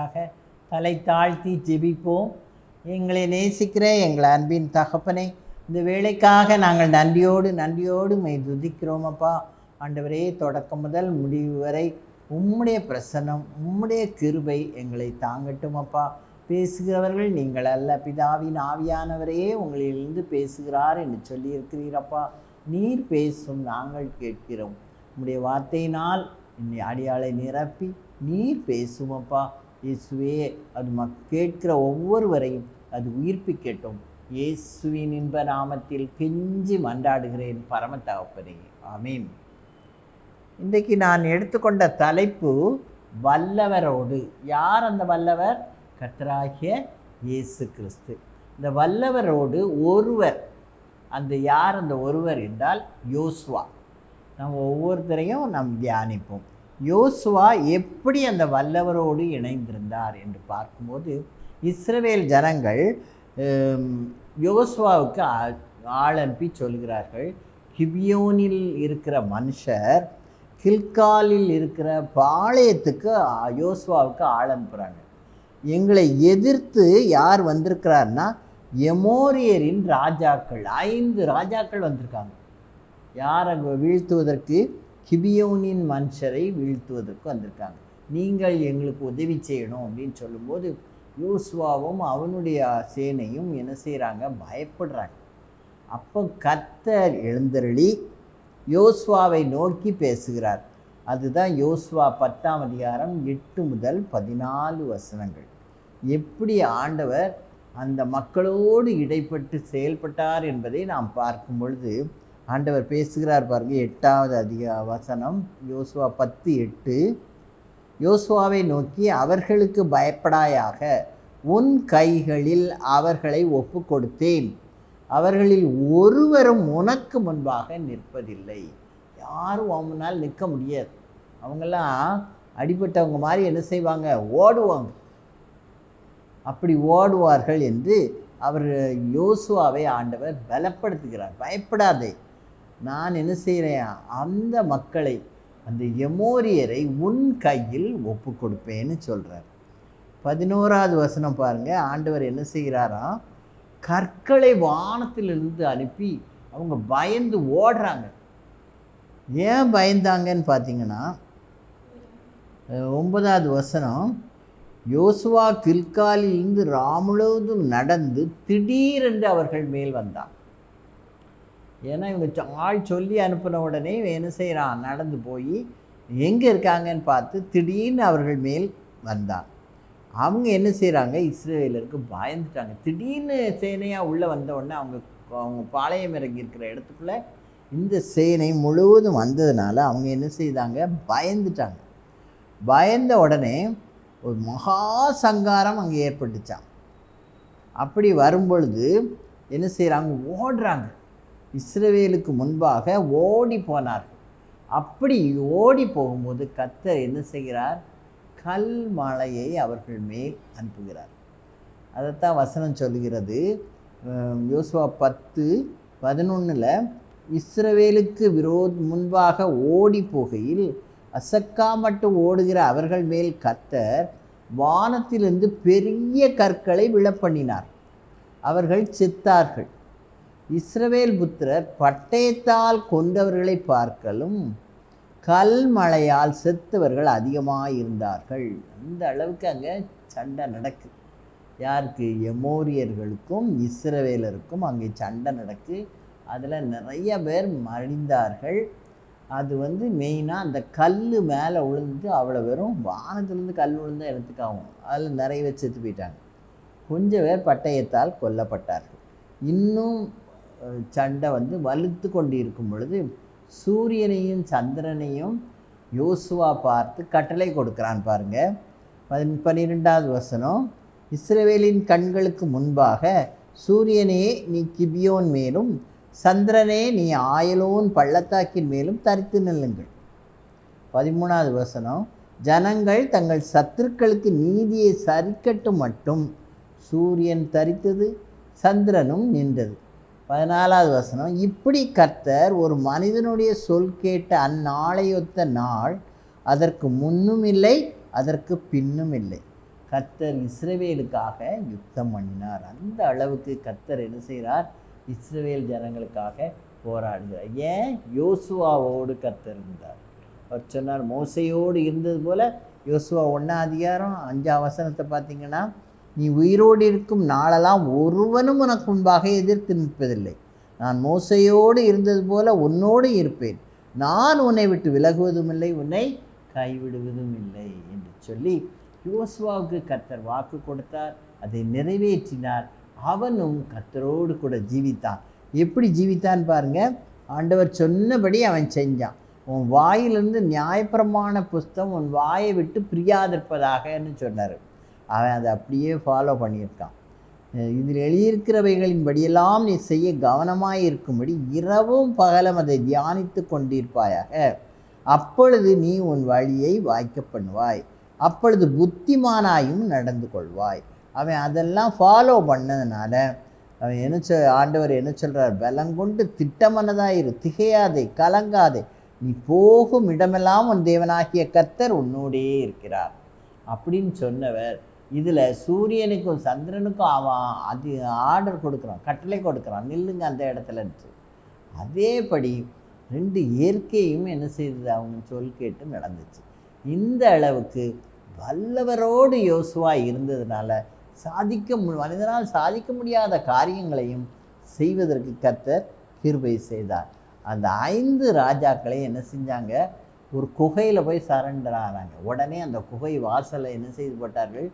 செய்வாராக. தலை தாழ்த்தி ஜெபிப்போம். எங்களை நேசிக்கிற எங்கள் அன்பின் தகப்பனே, இந்த வேளைக்காக நாங்கள் நன்றியோடு மை துதிக்கிறோம் அப்பா. ஆண்டவரே, தொடக்கம் முதல் முடிவு வரை உம்முடைய பிரசன்னம், உம்முடைய கிருபை எங்களை தாங்கட்டும் அப்பா. பேசுகிறவர்கள் நீங்கள் அல்ல, பிதாவின் ஆவியானவரே உங்களிலிருந்து பேசுகிறார் என்று சொல்லியிருக்கிறீரப்பா. நீர் பேசும், நாங்கள் கேட்கிறோம். உம்முடைய வார்த்தையினால் என்னை அடியாளை நிரப்பி நீர் பேசுமப்பா. இயேசுவே, அது கேட்கிற ஒவ்வொருவரையும் அது உயிர்ப்பிக்கட்டும். இயேசுவின் இன்ப நாமத்தில் கெஞ்சி மன்றாடுகிறேன் பரம தகப்பனே, ஆமீன். இன்றைக்கு நான் எடுத்துக்கொண்ட தலைப்பு வல்லவரோடு. யார் அந்த வல்லவர்? கர்த்தராகிய இயேசு கிறிஸ்து. இந்த வல்லவரோடு ஒருவர். யார் அந்த ஒருவர் என்றால் யோசுவா. நம்ம ஒவ்வொருத்தரையும் நாம் தியானிப்போம். யோசுவா எப்படி அந்த வல்லவரோடு இணைந்திருந்தார் என்று பார்க்கும்போது, இஸ்ரவேல் ஜனங்கள் யோசுவாவுக்கு ஆள் அனுப்பி சொல்கிறார்கள், கிபியோனில் இருக்கிற மனுஷர் கில்காலில் இருக்கிற பாளையத்துக்கு யோசுவாவுக்கு ஆள் அனுப்புகிறாங்க. எங்களை எதிர்த்து யார் வந்திருக்கிறார்னா, எமோரியரின் ராஜாக்கள், 5 ராஜாக்கள் வந்திருக்காங்க. யாரை வீழ்த்துவதற்கு? கிபியோனின் மனுஷரை வீழ்த்துவதற்கு வந்திருக்காங்க. நீங்கள் எங்களுக்கு உதவி செய்யணும் அப்படின்னு சொல்லும்போது, யோசுவாவும் அவனுடைய சேனையும் என்ன செய்கிறாங்க? பயப்படுறாங்க. அப்போ கர்த்தர் எழுந்தருளி யோசுவாவை நோக்கி பேசுகிறார். அதுதான் யோசுவா 10ஆம் அதிகாரம் 8 முதல் 14 வசனங்கள். எப்படி ஆண்டவர் அந்த மக்களோடு இடைப்பட்டு செயல்பட்டார் என்பதை நாம் பார்க்கும் பொழுது ஆண்டவர் பேசுகிறார் பாருங்க. 8வது வசனம், யோசுவா 10:8. யோசுவாவை நோக்கி, அவர்களுக்கு பயப்படாயாக, உன் கைகளில் அவர்களை ஒப்பு கொடுத்தேன், அவர்களில் ஒருவரும் உனக்கு முன்பாக நிற்பதில்லை. யாரும் அவன் முன்னால் நிற்க முடியாது. அவங்கெல்லாம் அடிபட்டவங்க மாதிரி என்ன செய்வாங்க? ஓடுவாங்க. அப்படி ஓடுவார்கள் என்று அவர் யோசுவாவை ஆண்டவர் பலப்படுத்துகிறார். பயப்படாதே, நான் என்ன செய்கிறேன்? அந்த மக்களை, அந்த எமோரியரை உன் கையில் ஒப்பு கொடுப்பேன்னு சொல்கிறார். 11வது வசனம் பாருங்கள். ஆண்டவர் என்ன செய்கிறாராம்? கற்களை வானத்திலிருந்து அனுப்பி அவங்க பயந்து ஓடுறாங்க. ஏன் பயந்தாங்கன்னு பார்த்தீங்கன்னா, 9வது வசனம், யோசுவா கில்காலிலிருந்து முழுவதும் நடந்து திடீரென்று அவர்கள் மேல் வந்தான். ஏன்னா இவங்க ஆள் சொல்லி அனுப்பின உடனே என்ன செய்கிறான்? நடந்து போய் எங்கே இருக்காங்கன்னு பார்த்து திடீர்னு அவர்கள் மேல் வந்தான். அவங்க என்ன செய்கிறாங்க? இஸ்ரவேலருக்கு பயந்துட்டாங்க. திடீர்னு சேனையாக உள்ளே வந்த உடனே அவங்க பாளையம் இறங்கி இருக்கிற இடத்துக்குள்ளே இந்த சேனை முழுவதும் வந்ததுனால அவங்க என்ன செய்தாங்க? பயந்துட்டாங்க. பயந்த உடனே ஒரு மகா சங்காரம் அங்கே ஏற்பட்டுச்சான். அப்படி வரும்பொழுது என்ன செய்கிறாங்க? ஓடுறாங்க. இஸ்ரவேலுக்கு முன்பாக ஓடி போனார்கள். அப்படி ஓடி போகும்போது கர்த்தர் என்ன செய்கிறார்? கல் மழையை அவர்கள் மேல் அனுப்புகிறார். அதைத்தான் வசனம் சொல்லுகிறது. யோசுவா 10:11, இஸ்ரவேலுக்கு முன்பாக ஓடி போகையில் அசக்கா மட்டும் ஓடுகிற அவர்கள் மேல் கர்த்தர் வானத்திலிருந்து பெரிய கற்களை விழப்பண்ணினார். அவர்கள் செத்தார்கள். இஸ்ரவேல் புத்திரர் பட்டயத்தால் கொண்டவர்களை பார்க்கலும் கல் மழையால் செத்தவர்கள் அதிகமாக இருந்தார்கள். அந்த அளவுக்கு அங்கே சண்டை நடக்கு. யாருக்கு? எமோரியர்களுக்கும் இஸ்ரவேலருக்கும் அங்கே சண்டை நடக்கு. அதில் நிறைய பேர் மடிந்தார்கள். அது மெயினாக அந்த கல் மேலே விழுந்து அவ்வளோ பேரும் வானத்துலேருந்து கல் விழுந்த இடத்துக்காகும். அதில் நிறைய பேர் செத்து போயிட்டாங்க. கொஞ்சம் பேர் பட்டயத்தால் கொல்லப்பட்டார்கள். இன்னும் சண்டை வலுத்து கொண்டு இருக்கும் பொழுது சூரியனையும் சந்திரனையும் யோசுவா பார்த்து கட்டளை கொடுக்குறான் பாருங்க. 12வது வசனம், இஸ்ரவேலின் கண்களுக்கு முன்பாக சூரியனே நீ கிபியோன் மேலும், சந்திரனே நீ ஆயலோன் பள்ளத்தாக்கின் மேலும் தரித்து நில்லுங்கள். 13வது வசனம், ஜனங்கள் தங்கள் சத்துருக்களுக்கு நீதியை சரிக்கட்டும் மட்டும் சூரியன் தரித்தது, சந்திரனும் நின்றது. 14வது வசனம், இப்படி கர்த்தர் ஒரு மனிதனுடைய சொல் கேட்ட அந்நாளையொத்த நாள் அதற்கு முன்னும் இல்லை அதற்கு பின்னும் இல்லை. கர்த்தர் இஸ்ரவேலுக்காக யுத்தம் பண்ணினார். அந்த அளவுக்கு கர்த்தர் என்ன செய்கிறார்? இஸ்ரவேல் ஜனங்களுக்காக போராடுகிறார். ஏன்? யோசுவாவோடு கர்த்தர் இருந்தார். அவர் சொன்னார், மோசையோடு இருந்தது போல். யோசுவா 1:5 பார்த்தீங்கன்னா, நீ உயிரோடு இருக்கும் நாளெல்லாம் ஒருவனும் உனக்கு முன்பாக எதிர்த்து நிற்பதில்லை. நான் மோசையோடு இருந்தது போல உன்னோடு இருப்பேன். நான் உன்னை விட்டு விலகுவதும் இல்லை, உன்னை கைவிடுவதும் இல்லை என்று சொல்லி யோசுவாவுக்கு கர்த்தர் வாக்கு கொடுத்தார். அதை நிறைவேற்றினார். அவனும் கர்த்தரோடு கூட ஜீவித்தான். எப்படி ஜீவித்தான் பாருங்க. ஆண்டவர் சொன்னபடி அவன் செஞ்சான். உன் வாயிலிருந்து நியாயப்பிரமாண புஸ்தகம் உன் வாயை விட்டு பிரியாதிருப்பதாகன்னு சொன்னார். அவன் அதை அப்படியே ஃபாலோ பண்ணியிருக்கான். இதில் எழுதியிருக்கிறவைகளின் படியெல்லாம் நீ செய்ய கவனமாக இருக்கும்படி இரவும் பகலும் அதை தியானித்து கொண்டிருப்பாயாக. அப்பொழுது நீ உன் வழியை வாய்க்க பண்ணுவாய். அப்பொழுது புத்திமானாயும் நடந்து கொள்வாய். அவன் அதெல்லாம் ஃபாலோ பண்ணதுனால அவன் ஆண்டவர் என்ன சொல்கிறார்? பலங்கொண்டு திட்டமனதாயிரு, திகையாதே, கலங்காதே, நீ போகும் இடமெல்லாம் உன் தேவனாகிய கர்த்தர் உன்னோடே இருக்கிறார் அப்படின்னு சொன்னவர். இதில் சூரியனுக்கும் சந்திரனுக்கும் அவன் அது ஆர்டர் கொடுக்குறான், கட்டளை கொடுக்குறான், நில்லுங்க அந்த இடத்துலன்ட்டு. அதேபடி 2 இயற்கையும் என்ன செய்தது? அவங்க சொல் கேட்டு நடந்துச்சு. இந்த அளவுக்கு வல்லவரோடு யோசுவா இருந்ததுனால மனிதனால் சாதிக்க முடியாத காரியங்களையும் செய்வதற்கு கர்த்தர் கிருபை செய்தார். அந்த 5 ராஜாக்களை என்ன செஞ்சாங்க? ஒரு குகையில் போய் சரண்டர் ஆனாங்க. உடனே அந்த குகை வாசலை என்ன செய்து போட்டார்கள்?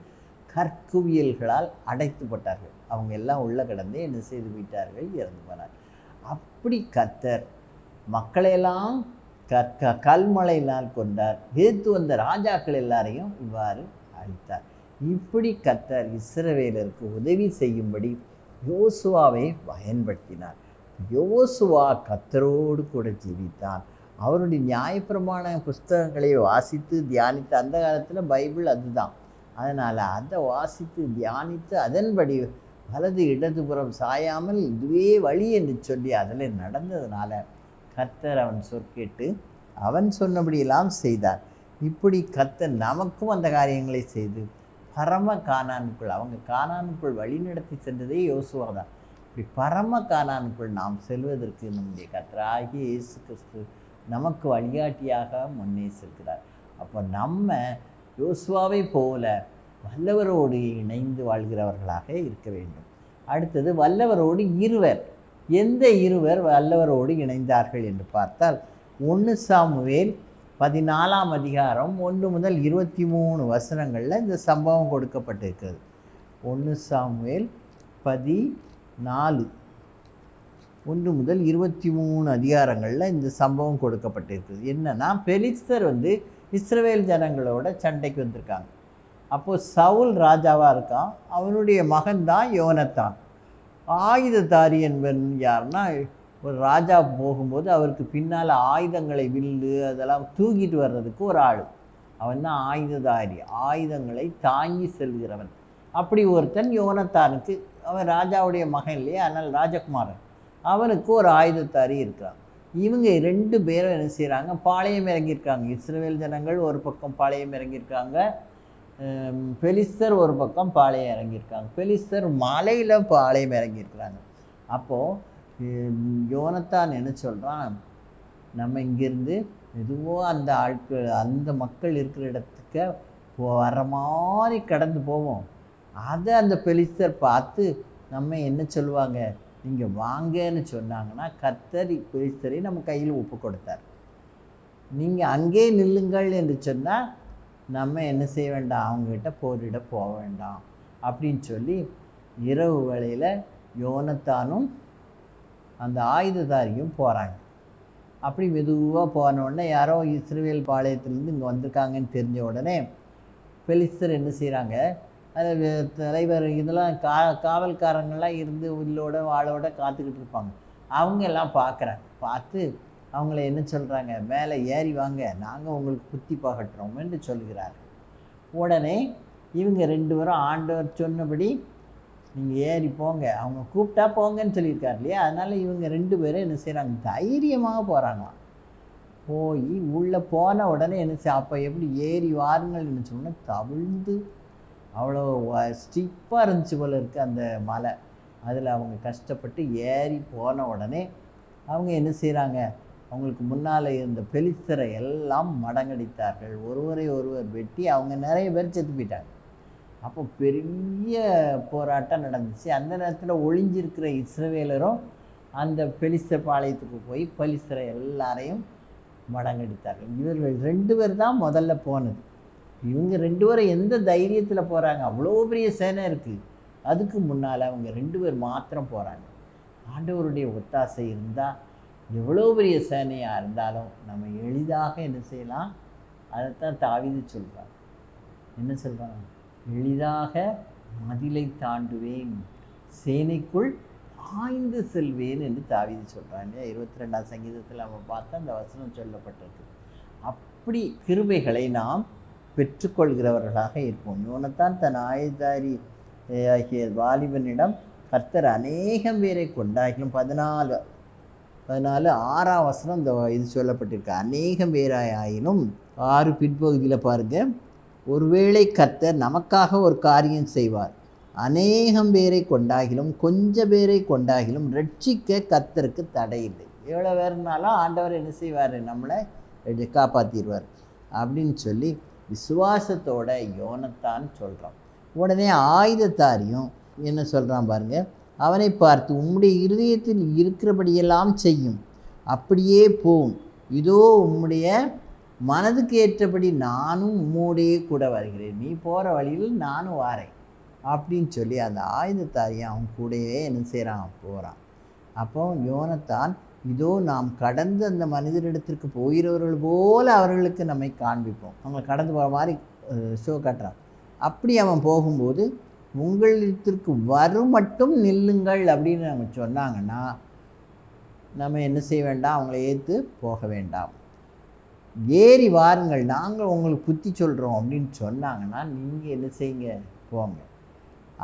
கற்குவியல்களால் அடைத்து போட்டார்கள். அவங்க எல்லாம் உள்ள கிடந்து என்ன செய்து விட்டார்கள்? இறந்து போனார். அப்படி கர்த்தர் மக்களையெல்லாம் கல்மழையினால் கொண்டார். எதிர்த்து வந்த ராஜாக்கள் எல்லாரையும் இவ்வாறு அழித்தார். இப்படி கர்த்தர் இஸ்ரவேலருக்கு உதவி செய்யும்படி யோசுவாவை பயன்படுத்தினார். யோசுவா கர்த்தரோடு கூட ஜீவித்தான். அவருடைய நியாயப்பிரமாண புஸ்தகங்களை வாசித்து தியானித்து, அந்த காலத்தில் பைபிள் அதுதான், அதனால் அதை வாசித்து தியானித்து அதன்படி வலது இடதுபுறம் சாயாமல் இதுவே வழி என்று சொல்லி அதில் நடந்ததுனால கர்த்தர் அவன் சொற்கேட்டு அவன் சொன்னபடியெல்லாம் செய்தார். இப்படி கர்த்தர் நமக்கும் அந்த காரியங்களை செய்து பரம கானானுக்குள், அவங்க கானானுக்குள் வழி நடத்தி சென்றதே யோசுவா தான். இப்படி பரம கானானுக்குள் நாம் செல்வதற்கு நம்முடைய கர்த்தராகிய இயேசு கிறிஸ்து நமக்கு வழிகாட்டியாக முன்னே செல்கிறார். அப்போ நம்ம யோசுவாவை போல வல்லவரோடு இணைந்து வாழ்கிறவர்களாக இருக்க வேண்டும். அடுத்தது வல்லவரோடு இருவர். எந்த இருவர் வல்லவரோடு இணைந்தார்கள் என்று பார்த்தால் 1 சாமுவேல் 14ஆம் அதிகாரம் 1 முதல் 23 வசனங்களில் இந்த சம்பவம் கொடுக்கப்பட்டிருக்கிறது. 1 சாமுவேல் 14 1 முதல் 23 அதிகாரங்களில் இந்த சம்பவம் கொடுக்கப்பட்டிருக்குது. என்னன்னா, பெலிஸ்தர் இஸ்ரவேல் ஜனங்களோட சண்டைக்கு வந்திருக்காங்க. அப்போது சவுல் ராஜாவாக இருக்கான். அவனுடைய மகன் தான் யோனத்தான். ஆயுததாரி என்பன் யாருன்னா, ஒரு ராஜா போகும்போது அவருக்கு பின்னால் ஆயுதங்களை, வில்லு அதெல்லாம் தூக்கிட்டு வர்றதுக்கு ஒரு ஆள், அவன் தான் ஆயுததாரி, ஆயுதங்களை தாங்கி செல்கிறவன். அப்படி ஒருத்தன் யோனத்தானுக்கு, அவன் ராஜாவுடைய மகன் இல்லையா, அதனால் ராஜகுமாரன், அவனுக்கு ஒரு ஆயுதத்தாரி இருக்கிறான். இவங்க 2 பேரும் என்ன செய்கிறாங்க? பாளையம் இறங்கியிருக்காங்க. இஸ்ரவேல் ஜனங்கள் ஒரு பக்கம் பாளையம் இறங்கியிருக்காங்க, பெலிஸ்தர் ஒரு பக்கம் பாளையம் இறங்கியிருக்காங்க. பெலிஸ்தர் மலையில் பாளையம் இறங்கியிருக்கிறாங்க. அப்போது யோனத்தான் என்ன சொல்கிறான்? நம்ம இங்கேருந்து எதுவோ அந்த மக்கள் இருக்கிற இடத்துக்கு வர மாதிரி கடந்து போவோம். அதை அந்த பெலிஸ்தர் பார்த்து நம்ம என்ன சொல்லுவாங்க? நீங்கள் வாங்கன்னு சொன்னாங்கன்னா கர்த்தர் பெலிஸ்தரை நம்ம கையில் ஒப்பு கொடுத்தார். நீங்கள் அங்கே நில்லுங்கள் என்று சொன்னால் நம்ம என்ன செய்ய வேண்டாம்? அவங்ககிட்ட போரிட போக வேண்டாம் அப்படின்னு சொல்லி இரவு வேளையில் யோனத்தானும் அந்த ஆயுததாரியும் போகிறாங்க. அப்படி மெதுவாக போன உடனே யாரோ இஸ்ரவேல் பாளையத்துலேருந்து இங்கே வந்திருக்காங்கன்னு தெரிஞ்ச உடனே பெலிஸ்தர் என்ன செய்கிறாங்க? அதில் தலைவர் இதெல்லாம் காவல்காரங்கள்லாம் இருந்து உள்ளோட வாளோட காத்துக்கிட்டு இருப்பாங்க. அவங்க எல்லாம் பார்த்து அவங்கள என்ன சொல்கிறாங்க? மேலே ஏறி வாங்க, நாங்கள் உங்களுக்கு குத்தி பகட்டுறோம் என்று சொல்கிறார்கள். உடனே இவங்க 2 பேரும் ஆண்டவர் சொன்னபடி நீங்கள் ஏறி போங்க, அவங்க கூப்பிட்டா போங்கன்னு சொல்லியிருக்காரு இல்லையா, அதனால் இவங்க 2 பேரும் என்ன செய்கிறாங்க? தைரியமாக போகிறாங்களாம். போய் உள்ளே போன உடனே என்ன அப்போ எப்படி ஏறி வாருங்கள் என்ன சொன்னால் தவிழ்ந்து அவ்வளோ ஸ்டிப்பாக இருந்துச்சு போல இருக்குது அந்த மலை. அதில் அவங்க கஷ்டப்பட்டு ஏறி போன உடனே அவங்க என்ன செய்கிறாங்க, அவங்களுக்கு முன்னால் இருந்த பெலிஸ்தரை எல்லாம் மடங்கடித்தார்கள். ஒருவரை ஒருவர் வெட்டி அவங்க நிறைய பேர் செத்து போயிட்டாங்க. அப்போ பெரிய போராட்டம் நடந்துச்சு. அந்த நேரத்தில் ஒளிஞ்சிருக்கிற இஸ்ரவேலரும் அந்த பெலிஸ்தர் பாளையத்துக்கு போய் பெலிஸ்தரை எல்லாரையும் மடங்கடித்தார்கள். இவர்கள் 2 பேர் தான் முதல்ல போனது. இவங்க 2 பேரும் எந்த தைரியத்தில் போகிறாங்க? அவ்வளோ பெரிய சேனை இருக்குது. அதுக்கு முன்னால் அவங்க 2 பேர் மாத்திரம் போகிறாங்க. ஆண்டவருடைய ஒத்தாசை இருந்தால் எவ்வளோ பெரிய சேனையாக இருந்தாலும் நம்ம எளிதாக என்ன செய்யலாம்? அதைத்தான் தாவீது சொல்கிறார். என்ன சொல்கிறாங்க? எளிதாக மதிலை தாண்டுவேன், சேனைக்குள் பாய்ந்து செல்வேன் என்று தாவீது சொல்கிறாங்க. 22ஆம் சங்கீதத்தில் நம்ம பார்த்தா அந்த வசனம் சொல்லப்பட்டிருக்கு. அப்படி கிருபைகளை நாம் பெற்றுக்கொள்கிறவர்களாக இருப்போம். யோனத்தான் தன் ஆயுதாரி ஆகிய வாலிபனிடம் கர்த்தர் அநேகம் பேரை கொண்டாகிலும் 14 6ஆம் வசனம் இந்த இது சொல்லப்பட்டிருக்கு. அநேகம் பேராய் ஆயினும் 6 பின்பகுதியில் பாருங்கள், ஒருவேளை கர்த்தர் நமக்காக ஒரு காரியம் செய்வார், அநேகம் பேரை கொண்டாகிலும் கொஞ்சம் பேரை கொண்டாகிலும் ரட்சிக்க கர்த்தருக்கு தடை இல்லை. எவ்வளோ பேர்னாலும் ஆண்டவர் என்ன செய்வார்? நம்மளை காப்பாற்றிடுவார் அப்படின்னு சொல்லி விசுவாசத்தோட யோனத்தான் சொல்கிறான். உடனே ஆயுதத்தாரியும் என்ன சொல்கிறான் பாருங்கள், அவனை பார்த்து உம்முடைய இருதயத்தில் இருக்கிறபடியெல்லாம் செய்யும், அப்படியே போம், இதோ உம்முடைய மனதுக்கு ஏற்றபடி நானும் உம்மோடையே கூட வருகிறேன், நீ போகிற வழியில் நானும் வாரேன் அப்படின்னு சொல்லி அந்த ஆயுதத்தாரியும் அவன் கூடவே என்ன செய்கிறான்? போகிறான். அப்போ யோனத்தான், இதோ நாம் கடந்து அந்த மனிதரிடத்திற்கு போகிறவர்கள் போல அவர்களுக்கு நம்மை காண்பிப்போம், அவங்க கடந்து போகிற மாதிரி ஷோ காட்டுறான். அப்படி அவன் போகும்போது உங்களிடத்திற்கு வரும் மட்டும் நில்லுங்கள் அப்படின்னு நம்ம சொன்னாங்கன்னா நம்ம என்ன செய்ய வேண்டாம்? அவங்கள ஏற்று போக வேண்டாம். ஏறி வாருங்கள், நாங்கள் உங்களுக்கு புத்தி சொல்கிறோம் அப்படின்னு சொன்னாங்கன்னா நீங்கள் என்ன செய்யுங்க? போங்க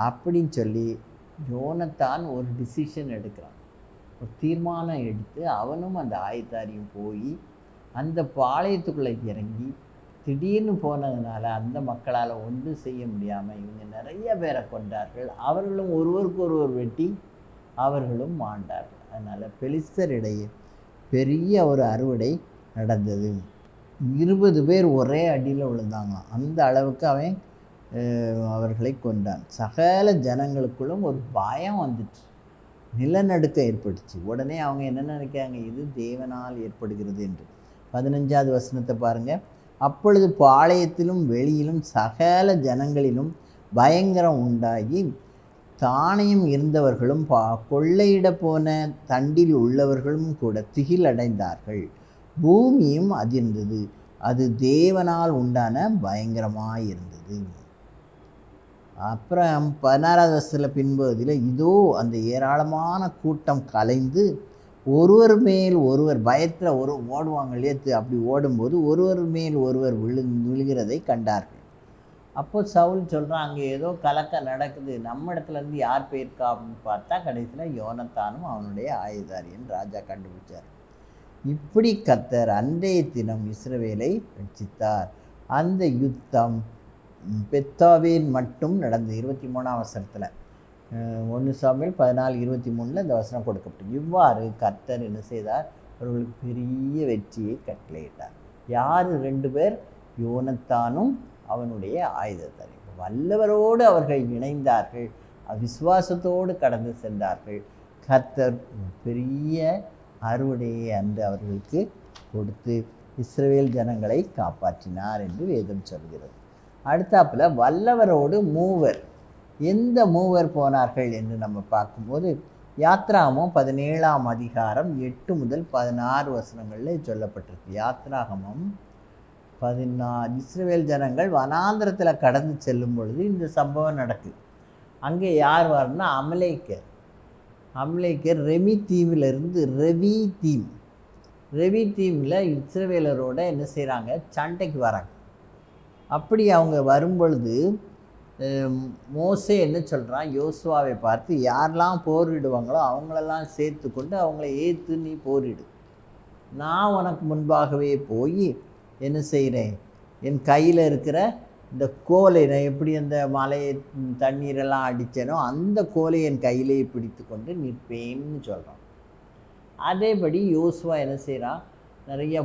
அப்படின்னு சொல்லி யோனத்தான் ஒரு டிசிஷன் எடுக்கிறான். ஒரு தீர்மானம் எடுத்து அவனும் அந்த ஆயுதாரியும் போய் அந்த பாளையத்துக்குள்ளே இறங்கி திடீர்னு போனதுனால அந்த மக்களால் ஒன்றும் செய்ய முடியாமல் இவங்க நிறைய பேரை கொண்டார்கள். அவர்களும் ஒருவருக்கு ஒருவர் வெட்டி அவர்களும் மாண்டார்கள். அதனால் பெலிஸ்தரிடையே பெரிய ஒரு அறுவடை நடந்தது. 20 பேர் ஒரே அடியில் விழுந்தாங்களாம். அந்த அளவுக்கு அவன் அவர்களை கொண்டான். சகல ஜனங்களுக்குள்ளும் ஒரு பயம் வந்துச்சு, நிலநடுக்கம் ஏற்பட்டுச்சு. உடனே அவங்க என்ன நினைக்கிறாங்க? இது தேவனால் ஏற்படுகிறது என்று. 15ஆவது வசனத்தை பாருங்கள். அப்பொழுது பாளையத்திலும் வெளியிலும் சகல ஜனங்களிலும் பயங்கரம் உண்டாகி தானியம் இருந்தவர்களும் கொள்ளையிட போன தண்டில் உள்ளவர்களும் கூட திகில் அடைந்தார்கள். பூமியும் அதிர்ந்தது, அது தேவனால் உண்டான பயங்கரமாயிருந்தது. அப்புறம் 16ஆவது வருஷத்தில் பின்பகுதியில் இதோ அந்த ஏராளமான கூட்டம் கலைந்து ஒருவர் மேல் ஒருவர் பயத்தில் ஓடுவாங்க இல்லையா? அப்படி ஓடும்போது ஒருவர் மேல் ஒருவர் விழுகிறதை கண்டார்கள். அப்போ சவுல் சொல்கிறான், அங்கே ஏதோ கலக்கம் நடக்குது, நம்ம இடத்துலேருந்து யார் போயிருக்கா அப்படின்னு பார்த்தா கடைசியில் யோனத்தானும் அவனுடைய ஆயுதாரியும் ராஜா கண்டுபிடிச்சார். இப்படி கர்த்தர் அன்றைய தினம் இஸ்ரவேலை ரட்சித்தார். அந்த யுத்தம் பெத்தாவேன் மட்டும் நடந்தது. 23ஆம் வசனத்தில் 1 சாமுவேல் 14:23 இந்த வசனம் கொடுக்கப்பட்டது. இவ்வாறு கர்த்தர் என்ன செய்தார்? அவர்களுக்கு பெரிய வெற்றியை கட்டளையிட்டார். யார்? 2 பேர், யோனத்தானும் அவனுடைய ஆயுதத்தாரி. வல்லவரோடு அவர்கள் இணைந்தார்கள், விசுவாசத்தோடு கடந்து சென்றார்கள். கர்த்தர் பெரிய அறுவடையை அன்று அவர்களுக்கு கொடுத்து இஸ்ரவேல் ஜனங்களை காப்பாற்றினார் என்று வேதம் சொல்கிறது. அடுத்தாப்புல வல்லவரோடு மூவர். எந்த மூவர் போனார்கள் என்று நம்ம பார்க்கும்போது யாத்ராகமம் 17ஆம் அதிகாரம் 8 முதல் 16 வசனங்களில் சொல்லப்பட்டிருக்கு. யாத்ராகமம் 14 இஸ்ரவேல் ஜனங்கள் வனாந்திரத்தில் கடந்து செல்லும் பொழுது இந்த சம்பவம் நடக்குது. அங்கே யார் வரணும்னா அமலேக்கர் ரெமி தீவிலிருந்து ரெவி தீமில் இஸ்ரவேலரோட என்ன செய்கிறாங்க? சண்டைக்கு வராங்க. அப்படி அவங்க வரும்பொழுது மோசே என்ன சொல்கிறான்? யோசுவாவை பார்த்து யாரெல்லாம் போரிடுவாங்களோ அவங்களெல்லாம் சேர்த்து கொண்டு அவங்கள ஏற்று நீ போரிடு, நான் உனக்கு முன்பாகவே போய் என்ன செய்கிறேன்? என் கையில் இருக்கிற இந்த கோலை நான் எப்படி அந்த மலையை தண்ணீரெல்லாம் அடித்தேனோ அந்த கோலை என் கையிலே பிடித்து கொண்டு நிற்பேன்னு சொல்கிறான். அதேபடி யோசுவா என்ன செய்கிறான், நிறைய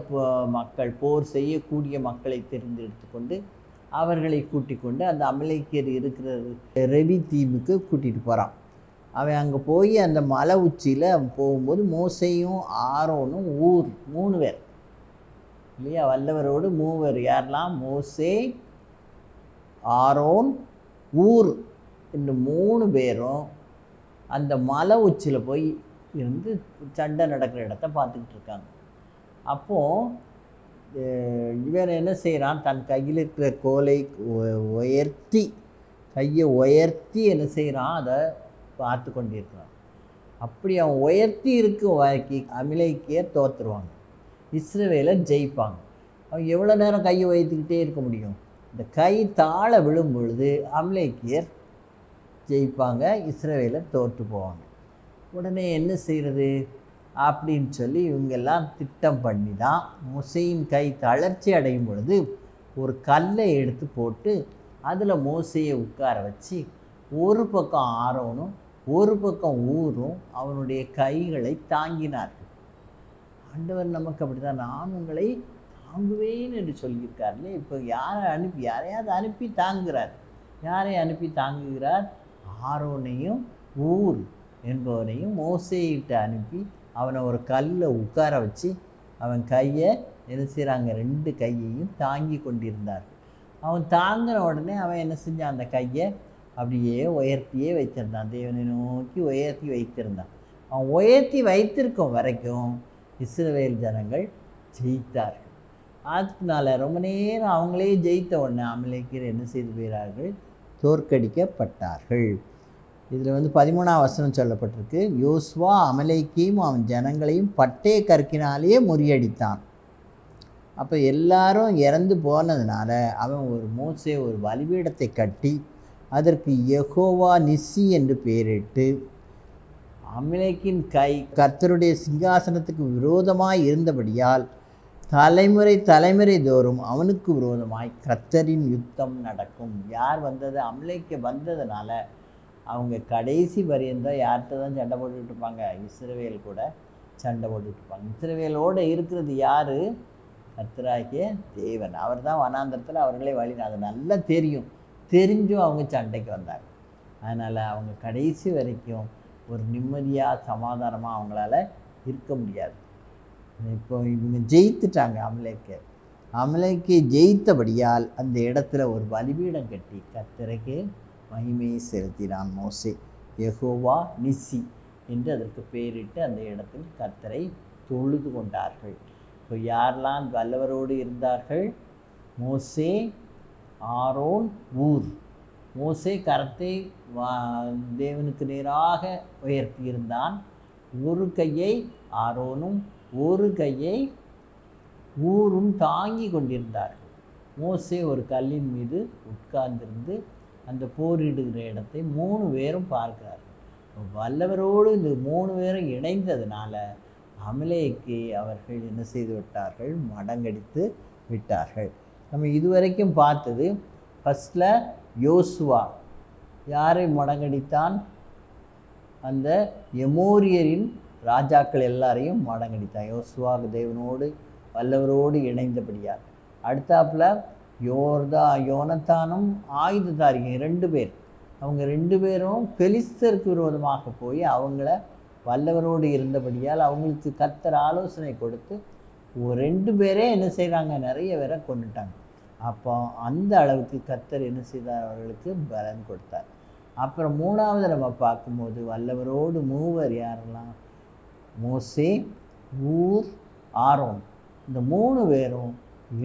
மக்கள் போர் செய்யக்கூடிய மக்களை தேர்ந்தெடுத்து கொண்டு அவர்களை கூட்டிக் கொண்டு அந்த அமலேக்கியர் இருக்கிற ரெவி தீவுக்கு கூட்டிகிட்டு போகிறான். அவன் அங்கே போய் அந்த மலை உச்சியில் போகும்போது மோசேயும் ஆரோனும் ஊர் 3 பேர் இல்லையா, வல்லவரோடு 3 பேர். யாரெல்லாம்? மோசே, ஆரோன், ஊர் இந்த 3 பேரும் அந்த மலை உச்சியில் போய் இருந்து சண்டை நடக்கிற இடத்த பார்த்துக்கிட்டு இருக்காங்க. அப்போது இவன் என்ன செய்கிறான், தன் கையில் இருக்கிற கோலை உயர்த்தி கையை உயர்த்தி என்ன செய்கிறான், அதை பார்த்து கொண்டிருக்கிறான். அப்படி அவன் உயர்த்தி இருக்கும் வரைக்கும் அமலேக்கியர் தோற்றுருவாங்க, இஸ்ரவேலர் ஜெயிப்பாங்க. அவன் எவ்வளோ நேரம் கையை உயர்த்திக்கிட்டே இருக்க முடியும்? இந்த கை தாழ விழும் பொழுது அமலேக்கியர் ஜெயிப்பாங்க, இஸ்ரவேலர் தோற்று போவாங்க. உடனே என்ன செய்கிறது அப்படின்னு சொல்லி இவங்கெல்லாம் திட்டம் பண்ணி தான் மோசேயின் கை தளர்ச்சி அடையும் பொழுது ஒரு கல்லை எடுத்து போட்டு அதில் மோசையை உட்கார வச்சு ஒரு பக்கம் ஆரோனும் ஒரு பக்கம் ஊரும் அவனுடைய கைகளை தாங்கினார்கள். ஆண்டவர் நமக்கு அப்படி தான், நான் உங்களை தாங்குவேன் என்று சொல்லியிருக்காருல்ல. இப்போ யாரையாவது அனுப்பி தாங்குகிறார். யாரை அனுப்பி தாங்குகிறார்? ஆரோனையும் ஊர் என்பவனையும் மோசேயிட்ட அனுப்பி அவனை ஒரு கல்லை உட்கார வச்சு அவன் கையை என்ன செய்கிறாங்க, 2 கையையும் தாங்கி கொண்டிருந்தார்கள். அவன் தாங்கின உடனே அவன் என்ன செஞ்சான், அந்த கையை அப்படியே உயர்த்தியே வைத்திருந்தான், தேவனை நோக்கி உயர்த்தி வைத்திருந்தான். அவன் உயர்த்தி வைத்திருக்கும் வரைக்கும் இஸ்ரவேல் ஜனங்கள் ஜெயித்தார்கள். அதனால ரொம்ப நேரம் அவங்களே ஜெயித்த உடனே அமலேக்கியர் என்ன செய்து போகிறார்கள், தோற்கடிக்கப்பட்டார்கள். இதில் 13ஆம் வசனம் சொல்லப்பட்டிருக்கு, யோசுவா அமலேக்கையும் அவன் ஜனங்களையும் பட்டய கற்கினாலேயே முறியடித்தான். அப்போ எல்லாரும் இறந்து போனதுனால அவன் மோசே ஒரு பலிபீடத்தை கட்டி அதற்கு யெகோவா நிஸ்ஸி என்று பெயரிட்டு, அமலேக்கின் கை கர்த்தருடைய சிங்காசனத்துக்கு விரோதமாய் இருந்தபடியால் தலைமுறை தோறும் அவனுக்கு விரோதமாய் கர்த்தரின் யுத்தம் நடக்கும். யார் வந்தது? அமலேக்கு வந்ததுனால அவங்க கடைசி பரியந்தம் யார்கிட்ட தான் சண்டை போட்டுக்கிட்டு இருப்பாங்க? இஸ்ரவேல் கூட சண்டை போட்டுக்கிட்டு இருப்பாங்க. இஸ்ரவேலோடு இருக்கிறது யார்? கர்த்தராகிய தேவன். அவர் தான் வனாந்தரத்தில் அவர்களே வழி. அது நல்லா தெரிஞ்சும் அவங்க சண்டைக்கு வந்தாங்க. அதனால் அவங்க கடைசி வரைக்கும் ஒரு நிம்மதியாக சமாதானமாக அவங்களால இருக்க முடியாது. இப்போ இவங்க ஜெயித்துட்டாங்க. அமலேக்கை ஜெயித்தபடியால் அந்த இடத்துல ஒரு பலிபீடம் கட்டி கர்த்தருக்கு மகிமையை செலுத்தினான் மோசே. யெகோவா நிஸ்ஸி என்று அதற்கு பெயரிட்டு அந்த இடத்தில் கர்த்தரை தொழுது கொண்டார்கள். இப்போ யாரெல்லாம் வல்லவரோடு இருந்தார்கள்? மோசே, ஆரோன், ஊர். மோசே கரத்தை தேவனுக்கு நேராக உயர்த்தியிருந்தான். ஒரு கையை ஆரோனும் ஒரு கையை ஊரும் தாங்கி கொண்டிருந்தார்கள். மோசே ஒரு கல்லின் மீது உட்கார்ந்திருந்து அந்த போரிடுகிற இடத்தை 3 பேரும் பார்க்கிறார்கள். வல்லவரோடு இந்த 3 பேரும் இணைந்ததுனால அமலேக்கு அவர்கள் என்ன செய்து விட்டார்கள்? மடங்கடித்து விட்டார்கள். நம்ம இதுவரைக்கும் பார்த்தது ஃபஸ்ட்டில் யோசுவா யாரை மடங்கடித்தான்? அந்த எமோரியரின் ராஜாக்கள் எல்லாரையும் மடங்கடித்தான். யோசுவா தேவனோடு வல்லவரோடு இணைந்தபடியார். அடுத்தாப்புல யோனத்தானும் ஆயுததாரிகள் 2 பேர். அவங்க 2 பேரும் பெலிஸ்தருக்கு விரோதமாக போய் அவங்கள வல்லவரோடு இருந்தபடியால் அவங்களுக்கு கர்த்தர் ஆலோசனை கொடுத்து 2 பேரே என்ன செய்கிறாங்க? நிறைய பேரை கொண்டுட்டாங்க. அப்போ அந்த அளவுக்கு கர்த்தர் என்ன செய்தார்? அவர்களுக்கு பலன் கொடுத்தார். அப்புறம் 3வது நம்ம பார்க்கும்போது வல்லவரோடு 3 யாரெல்லாம்? மோசே, ஊர், ஆரோன். இந்த 3 பேரும்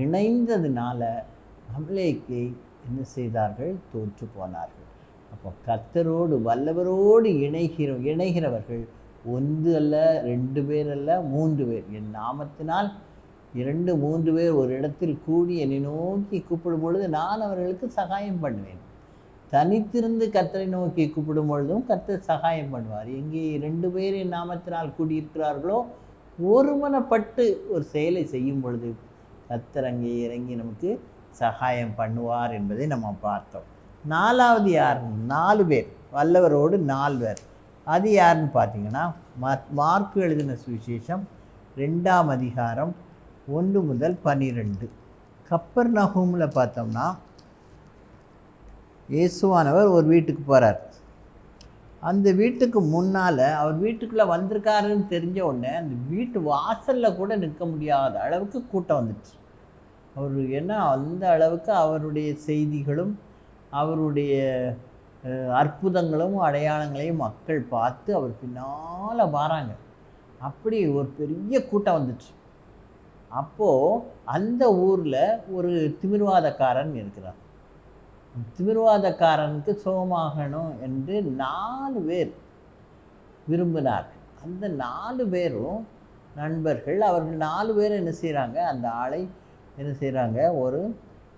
இணைந்ததுனால அமலேக்கை என்ன செய்தார்கள்? தோற்று போனார்கள். அப்போ கர்த்தரோடு வல்லவரோடு இணைகிறவர்கள் 1 அல்ல, 2 பேர் அல்ல, 3 பேர். என் நாமத்தினால் 2, 3 பேர் ஒரு இடத்தில் கூடி என்னை நோக்கி கூப்பிடும் பொழுது நான் அவர்களுக்கு சகாயம் பண்ணுவேன். தனித்திருந்து கர்த்தரை நோக்கி கூப்பிடும் பொழுதும் கர்த்தர் சகாயம் பண்ணுவார். எங்கே 2 பேர் என் நாமத்தினால் கூடியிருக்கிறார்களோ ஒருமனப்பட்டு ஒரு செயலை செய்யும் பொழுது கர்த்தர் அங்கே இறங்கி நமக்கு சகாயம் பண்ணுவார் என்பதை நம்ம பார்த்தோம். 4வது யார்? 4 பேர், வல்லவரோடு 4 பேர். அது யாருன்னு பார்த்தீங்கன்னா, மார்க்கு எழுதின சுவிசேஷம் 2ஆம் அதிகாரம் 1 முதல் 12. கப்பர்நகூமில் பார்த்தோம்னா இயேசுவானவர் ஒரு வீட்டுக்கு போகிறார். அந்த வீட்டுக்கு முன்னால் அவர் வீட்டுக்குள்ளே வந்திருக்காருன்னு தெரிஞ்ச உடனே அந்த வீட்டு வாசலில் கூட நிற்க முடியாத அளவுக்கு கூட்டம் வந்துடுச்சு. அவர் ஏன்னா அந்த அளவுக்கு அவருடைய செய்திகளும் அவருடைய அற்புதங்களும் அடையாளங்களையும் மக்கள் பார்த்து அவர் பின்னால் வராங்க. அப்படி ஒரு பெரிய கூட்டம் வந்துச்சு. அப்போது அந்த ஊரில் ஒரு திமிர்வாதக்காரன் இருக்கிறார். திமிர்வாதக்காரனுக்கு சுகமாகணும் என்று 4 பேர் விரும்பினார்கள். அந்த 4 பேரும் நண்பர்கள். அவர்கள் 4 பேர் என்ன செய்கிறாங்க, அந்த ஆளை என்ன செய்கிறாங்க,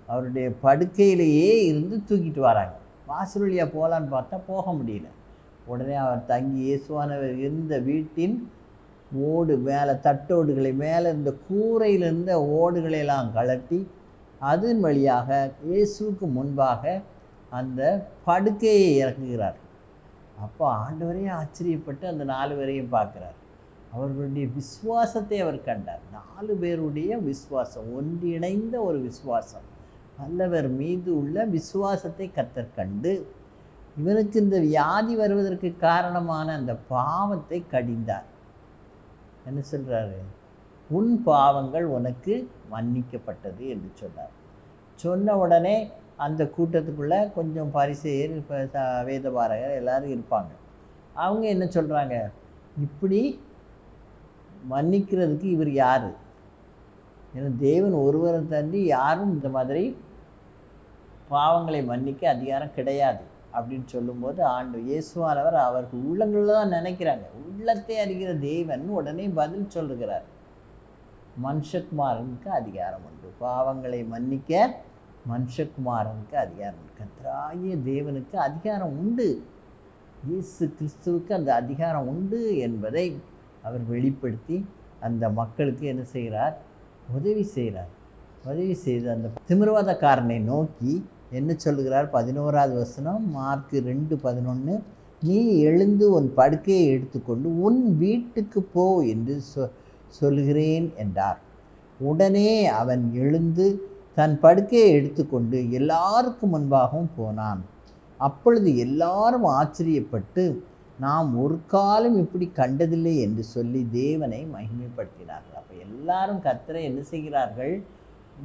அவருடைய படுக்கையிலேயே இருந்து தூக்கிட்டு வராங்க. வாசல் வழியாக போகலான்னு பார்த்தா போக முடியல. உடனே அவர் தங்கி இயேசுவானவர் இருந்த வீட்டின் மேலே தட்டோடுகளை மேலே இருந்த கூரையில் இருந்த ஓடுகளையெல்லாம் கழட்டி அதன் வழியாக இயேசுவுக்கு முன்பாக அந்த படுக்கையை இறக்குகிறார். அப்போ ஆண்டவரே ஆச்சரியப்பட்டு அந்த 4 பேரையும் பார்க்குறார். அவர்களுடைய விசுவாசத்தை அவர் கண்டார். 4 பேருடைய விசுவாசம், ஒன்றிணைந்த ஒரு விசுவாசம், வல்லவர் மீது உள்ள விசுவாசத்தை கர்த்தர் கண்டு இவனுக்கு இந்த வியாதி வருவதற்கு காரணமான அந்த பாவத்தை கடிந்தார். என்ன சொல்கிறாரு? உன் பாவங்கள் உனக்கு மன்னிக்கப்பட்டது என்று சொன்னார். சொன்ன உடனே அந்த கூட்டத்துக்குள்ளே கொஞ்சம் பரிசேயர், வேதபாரகர் எல்லாரும் இருப்பாங்க. அவங்க என்ன சொல்கிறாங்க, இப்படி மன்னிக்கிறதுக்கு இவர் யார்? ஏன்னா தேவன் ஒருவரை தாண்டி யாரும் இந்த மாதிரி பாவங்களை மன்னிக்க அதிகாரம் கிடையாது அப்படின்னு சொல்லும்போது இயேசுவானவர் அவர்கள் உள்ளங்களில் தான் நினைக்கிறாங்க. உள்ளத்தை அறிகிற தேவன் உடனே பதில் சொல்லுகிறார், மனுஷகுமாரனுக்கு அதிகாரம் உண்டு, பாவங்களை மன்னிக்க மனுஷகுமாரனுக்கு அதிகாரம் உண்டு. கர்த்தராகிய தேவனுக்கு அதிகாரம் உண்டு, இயேசு கிறிஸ்துவுக்கு அந்த அதிகாரம் உண்டு என்பதை அவர் வெளிப்படுத்தி அந்த மக்களுக்கு என்ன செய்கிறார், உதவி செய்கிறார். உதவி செய்து அந்த திமிர்வாதக்காரனை நோக்கி என்ன சொல்லுகிறார்? 11வது வசனம், மார்க்கு 2:11, நீ எழுந்து உன் படுக்கையை எடுத்துக்கொண்டு உன் வீட்டுக்கு போ என்று சொல்கிறேன் என்றார். உடனே அவன் எழுந்து தன் படுக்கையை எடுத்துக்கொண்டு எல்லாருக்கும் முன்பாகவும் போனான். அப்பொழுது எல்லாரும் ஆச்சரியப்பட்டு நாம் ஒரு காலம் இப்படி கண்டதில்லை என்று சொல்லி தேவனை மகிமைப்படுத்தினார்கள். அப்போ எல்லாரும் கர்த்தரை என்ன செய்கிறார்கள்?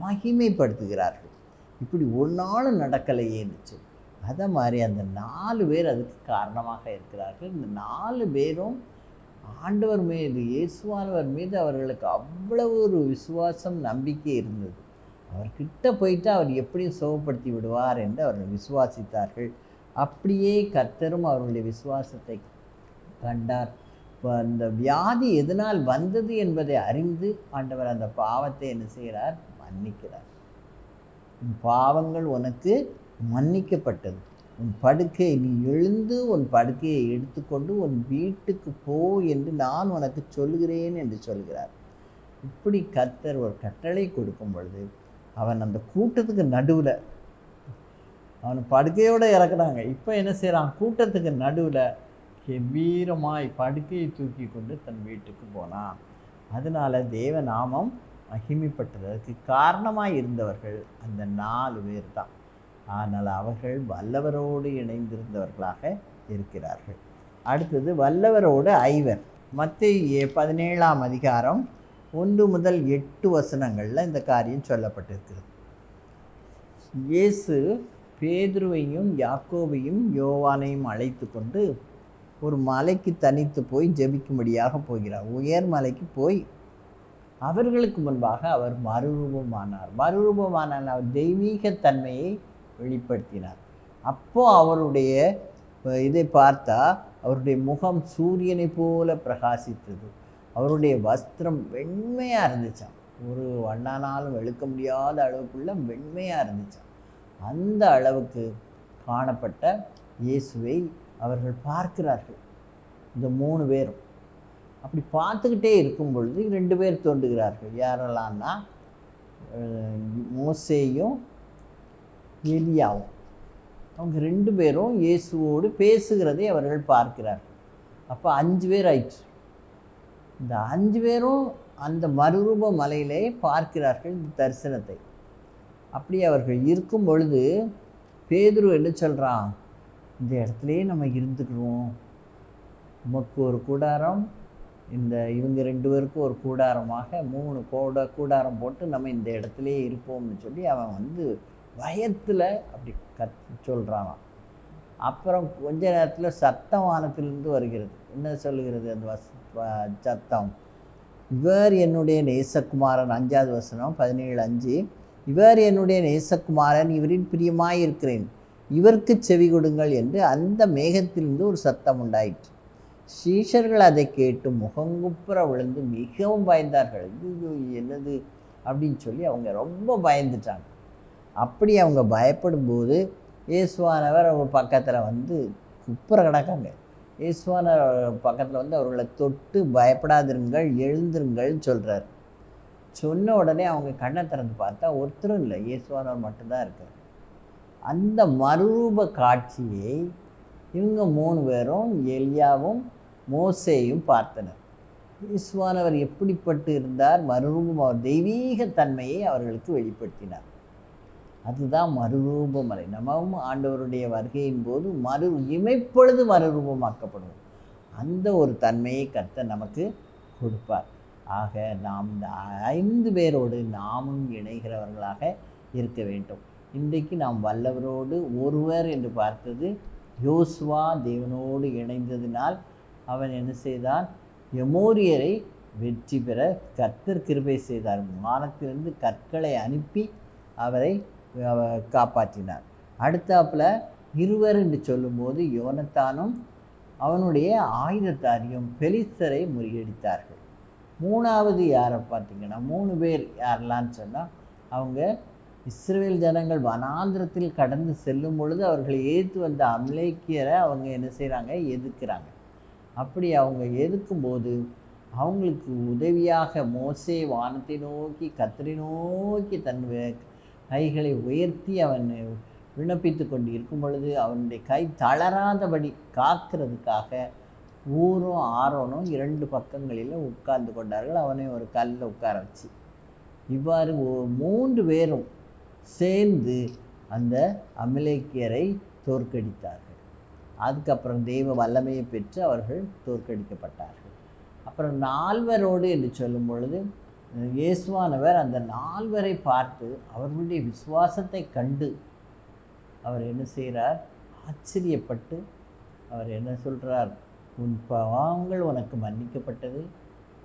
மகிமைப்படுத்துகிறார்கள். இப்படி ஒரு நாளும் நடக்கலையேன்னு சொல்லி அதை மாதிரி அந்த 4 பேர் அதுக்கு காரணமாக இருக்கிறார்கள். இந்த 4 பேரும் ஆண்டவர் மீது, இயேசுவானவர் மீது அவர்களுக்கு அவ்வளவு ஒரு விசுவாசம், நம்பிக்கை இருந்தது. அவர்கிட்ட போயிட்டு அவர் எப்படியும் சுகப்படுத்தி விடுவார் என்று அவர்கள் விசுவாசித்தார்கள். அப்படியே கர்த்தரும் அவர்களுடைய விசுவாசத்தை கண்டார். அந்த வியாதி எதனால் வந்தது என்பதை அறிந்து ஆண்டவர் அந்த பாவத்தை என்ன செய்கிறார்? மன்னிக்கிறார். உன் பாவங்கள் உனக்கு மன்னிக்கப்பட்டது, உன் படுக்கை, நீ எழுந்து உன் படுக்கையை எடுத்துக்கொண்டு உன் வீட்டுக்கு போ என்று நான் உனக்கு சொல்கிறேன் என்று சொல்கிறார். இப்படி கர்த்தர் ஒரு கட்டளை கொடுக்கும் பொழுது அவன் அந்த கூட்டத்துக்கு நடுவில், அவன் படுக்கையோடு இறக்குறாங்க. இப்போ என்ன செய்கிறான்? கூட்டத்துக்கு நடுவில் கெம்பீரமாய் படுக்கையை தூக்கி கொண்டு தன் வீட்டுக்கு போனான். அதனால் தேவ நாமம் மகிமைப்பட்டதற்கு காரணமாக இருந்தவர்கள் அந்த 4 பேர் தான். ஆனால் அவர்கள் வல்லவரோடு இணைந்திருந்தவர்களாக இருக்கிறார்கள். அடுத்தது வல்லவரோடு 5. மத்தேயு 17ஆம் அதிகாரம் 1 முதல் 8 வசனங்களில் இந்த காரியம் சொல்லப்பட்டிருக்கிறது. இயேசு பேதுருவையும் யாக்கோபையும் யோவானையும் அழைத்து கொண்டு ஒரு மலைக்கு தனித்து போய் ஜெபிக்கும்படியாக போகிறார். உயர் மலைக்கு போய் அவர்களுக்கு முன்பாக அவர் மறுரூபமானார். அவர் தெய்வீக தன்மையை வெளிப்படுத்தினார். அப்போது அவருடைய இதை பார்த்தா அவருடைய முகம் சூரியனை போல பிரகாசித்தது. அவருடைய வஸ்திரம் வெண்மையாக இருந்துச்சான். ஒரு வண்ணானாலும் வெளுக்க முடியாத அளவுக்குள்ள வெண்மையாக இருந்துச்சான். அந்த அளவுக்கு காணப்பட்ட இயேசுவை அவர்கள் பார்க்கிறார்கள். இந்த 3 பேரும் அப்படி பார்த்துக்கிட்டே இருக்கும் பொழுது 2 பேர் தோன்றுகிறார்கள். யாரெல்லாம்னா மோசேயும் எலியாவும். அவங்க 2 பேரும் இயேசுவோடு பேசுகிறதை அவர்கள் பார்க்கிறார்கள். அப்போ 5 பேர் ஆயிடுச்சு. இந்த 5 பேரும் அந்த மறுரூப மலையிலே பார்க்கிறார்கள் இந்த தரிசனத்தை. அப்படி அவர்கள் இருக்கும் பொழுது பேதுரு என்ன சொல்கிறான், இந்த இடத்துலையே நம்ம இருந்துக்கிறோம், உமக்கு ஒரு கூடாரம், இவங்க 2 பேருக்கும் ஒரு கூடாரமாக 3 கூடாரம் போட்டு நம்ம இந்த இடத்துலையே இருப்போம்னு சொல்லி அவன் பயத்தில் அப்படி சொல்கிறான். அப்புறம் கொஞ்ச நேரத்தில் சத்தம் வானத்திலிருந்து வருகிறது. என்ன சொல்லுகிறது அந்த சத்தம்? இவர் என்னுடைய நேசகுமாரன். 5வது வசனம் 17:5. இவர் என்னுடைய நேசகுமாரன், இவரின் பிரியமாயிருக்கிறேன், இவருக்கு செவி கொடுங்கள் என்று அந்த மேகத்திலிருந்து ஒரு சத்தம் உண்டாயிற்று. சீஷர்கள் அதை கேட்டு முகங்குப்புற விழுந்து மிகவும் பயந்தார்கள். இது என்னது அப்படின்னு சொல்லி அவங்க ரொம்ப பயந்துட்டாங்க. அப்படி அவங்க பயப்படும்போது இயேசுவானவர் அவங்க பக்கத்தில் குப்புற கிடக்காங்க. இயேசுவானவர் பக்கத்தில் அவர்களை தொட்டு பயப்படாதிருங்கள், எழுந்திருங்கள் சொல்கிறார். சொன்ன உடனே அவங்க கண்ணை திறந்து பார்த்தா ஒருத்தரும் இல்லை, இயேசுவானவர் மட்டும்தான் இருக்கார். அந்த மறுரூப காட்சியை இவங்க 3 பேரும் எலியாவும் மோசேயும் பார்த்தனர். இயேசுவானவர் எப்படிப்பட்டு இருந்தார்? மறுரூபம், அவர் தெய்வீக தன்மையை அவர்களுக்கு வெளிப்படுத்தினார். அதுதான் மறுரூப மலை. நம்மவும் ஆண்டவருடைய வருகையின் போது இமைப்பொழுது மறுரூபமாக்கப்படுவோம். அந்த ஒரு தன்மையை கர்த்தர் நமக்கு கொடுப்பார். ஆக நாம் இந்த 5 பேரோடு நாமும் இணைகிறவர்களாக இருக்க வேண்டும். இன்றைக்கு நாம் வல்லவரோடு ஒருவர் என்று பார்த்தது யோசுவா தேவனோடு இணைந்ததினால் அவன் என்ன செய்தான்? எமோரியரை வெற்றி பெற கர்த்தர் கிருபை செய்தார். வானத்திலிருந்து கற்களை அனுப்பி அவரை காப்பாற்றினார். அடுத்தாப்புல 2 என்று சொல்லும்போது யோனத்தானும் அவனுடைய ஆயுதத்தாரியும் பெலிஸ்தரை முறியடித்தார்கள். 3வது யாரை பார்த்தீங்கன்னா 3 பேர் யாரெல்லான்னு சொன்னால், அவங்க இஸ்ரவேல் ஜனங்கள் வனாந்திரத்தில் கடந்து செல்லும் பொழுது அவர்களை எதிர்த்து வந்த அமலேக்கியரை அவங்க என்ன செய்கிறாங்க? எதிர்க்கிறாங்க. அப்படி அவங்க எதிர்க்கும்போது அவங்களுக்கு உதவியாக மோசே வானத்தை நோக்கி கர்த்தரை நோக்கி தன் கைகளை உயர்த்தி அவன் விண்ணப்பித்து கொண்டு இருக்கும் பொழுது அவனுடைய கை தளராதபடி காக்கிறதுக்காக ஊரும் ஆரோனும் 2 பக்கங்களில் உட்கார்ந்து கொண்டார்கள். அவனை ஒரு கல்லில் உட்கார வச்சு இவ்வாறு 3 பேரும் சேர்ந்து அந்த அமலேக்கியரை தோற்கடித்தார்கள். அதுக்கப்புறம் தெய்வ வல்லமையை பெற்று அவர்கள் தோற்கடிக்கப்பட்டார்கள். அப்புறம் 4 என்று சொல்லும் பொழுது இயேசுவானவர் அந்த 4 பார்த்து அவர்களுடைய விசுவாசத்தை கண்டு அவர் என்ன செய்கிறார்? ஆச்சரியப்பட்டு அவர் என்ன சொல்கிறார்? உன் பாவங்கள் உனக்கு மன்னிக்கப்பட்டது,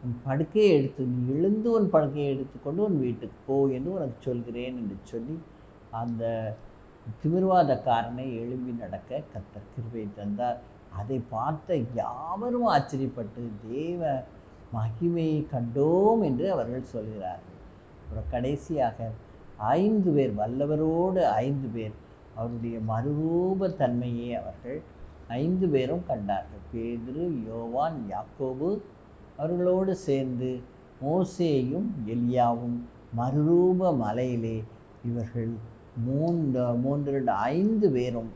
உன் படுக்கையை நீ எழுந்து உன் படுக்கையை எடுத்துக்கொண்டு உன் வீட்டுக்கு போ என்று உனக்கு சொல்கிறேன் என்று சொல்லி அந்த திமிர்வாதக்காரனை எழும்பி நடக்க கர்த்தர் கிருபை தந்தார். அதை பார்த்த யாவரும் ஆச்சரியப்பட்டு தேவ மகிமையை கண்டோம் என்று அவர்கள் சொல்கிறார்கள். அப்புறம் கடைசியாக 5 பேர், வல்லவரோடு 5 பேர் அவருடைய மறுரூப தன்மையை அவர்கள் 5 பேரும் கண்டார்கள். பேதுரு, யோவான், யாக்கோபு அவர்களோடு சேர்ந்து மோசேயும் எலியாவும் மறுரூப மலையிலே இவர்கள் 5 பேரும்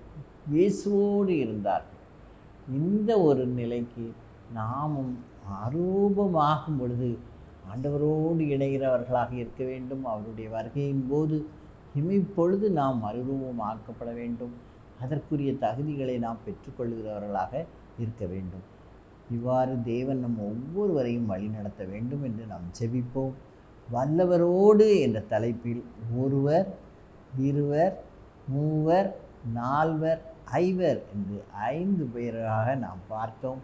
இயேசுவோடு இருந்தார்கள். இந்த ஒரு நிலைக்கு நாமும் அரூபமாகும் பொழுது ஆண்டவரோடு இணைகிறவர்களாக இருக்க வேண்டும். அவருடைய வருகையின் போது இமைப்பொழுது நாம் மறுரூபமாக்கப்பட வேண்டும். அதற்குரிய தகுதிகளை நாம் பெற்றுக்கொள்கிறவர்களாக இருக்க வேண்டும். இவ்வாறு தேவன் நம் ஒவ்வொருவரையும் வழிநடத்த வேண்டும் என்று நாம் ஜெபிப்போம். வல்லவரோடு என்ற தலைப்பில் 1, 2, 3, 4, 5 என்று 5 பேராக நாம் பார்த்தோம்.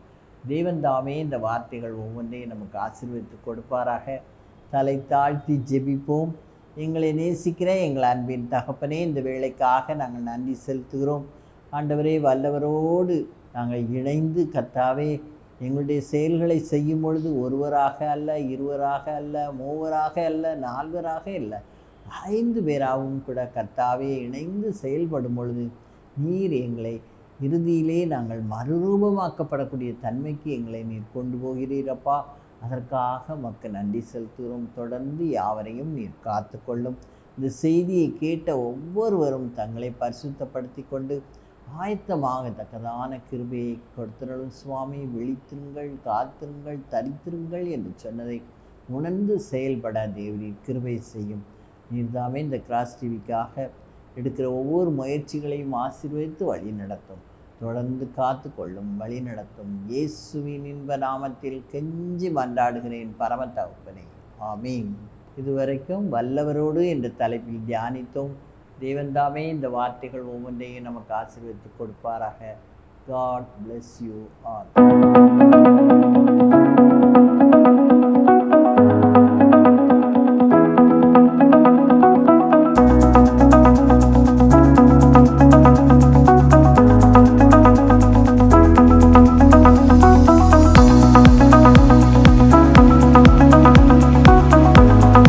தேவன் தாமே இந்த வார்த்தைகள் ஒவ்வொன்றையும் நமக்கு ஆசீர்வதித்து கொடுப்பாராக. தலை தாழ்த்தி ஜெபிப்போம். எங்களை நேசிக்கிற எங்கள் அன்பின் தகப்பனே, இந்த வேளைக்காக நாங்கள் நன்றி செலுத்துகிறோம். ஆண்டவரே, வல்லவரோடு நாங்கள் இணைந்து கர்த்தாவே எங்களுடைய செயல்களை செய்யும் பொழுது ஒருவராக அல்ல, 2 அல்ல, 3 அல்ல, 4 இல்லை, 5 பேராகவும் கூட கர்த்தாவே இணைந்து செயல்படும் பொழுது நீர் எங்களை இறுதியிலே நாங்கள் மறுரூபமாக்கப்படக்கூடிய தன்மைக்கு எங்களை நீர் கொண்டு போகிறீரப்பா. அதற்காக மக்கள் நன்றி செலுத்துகிறோம். தொடர்ந்து யாவரையும் நீர் காத்து கொள்ளும். இந்த செய்தியை கேட்ட ஒவ்வொருவரும் தங்களை பரிசுத்தப்படுத்தி கொண்டு ஆயத்தமாகத்தக்கதான கிருபையை கொடுத்திருளும் சுவாமி. விழித்திருங்கள், காத்திருங்கள், தரித்திருங்கள் என்று சொன்னதை உணர்ந்து செயல்பட தேவரீர் கிருபை செய்யும். நீர்தாமே இந்த கிராஸ் டிவிக்காக எடுக்கிற ஒவ்வொரு முயற்சிகளையும் ஆசீர்வதித்து வழி நடத்தும். தொடர்ந்து காத்து கொள்ளும், வழி நடத்தும். இயேசுவின் இன்ப நாமத்தில் கெஞ்சி மன்றாடுகிறேன் பரம தகப்பனே, ஆமீன். இதுவரைக்கும் வல்லவரோடு என்ற தலைப்பில் தியானித்தோம். தேவன் தாமே இந்த வார்த்தைகள் ஒவ்வொன்றையும் நமக்கு ஆசீர்வதித்து கொடுப்பாராக. God bless you all.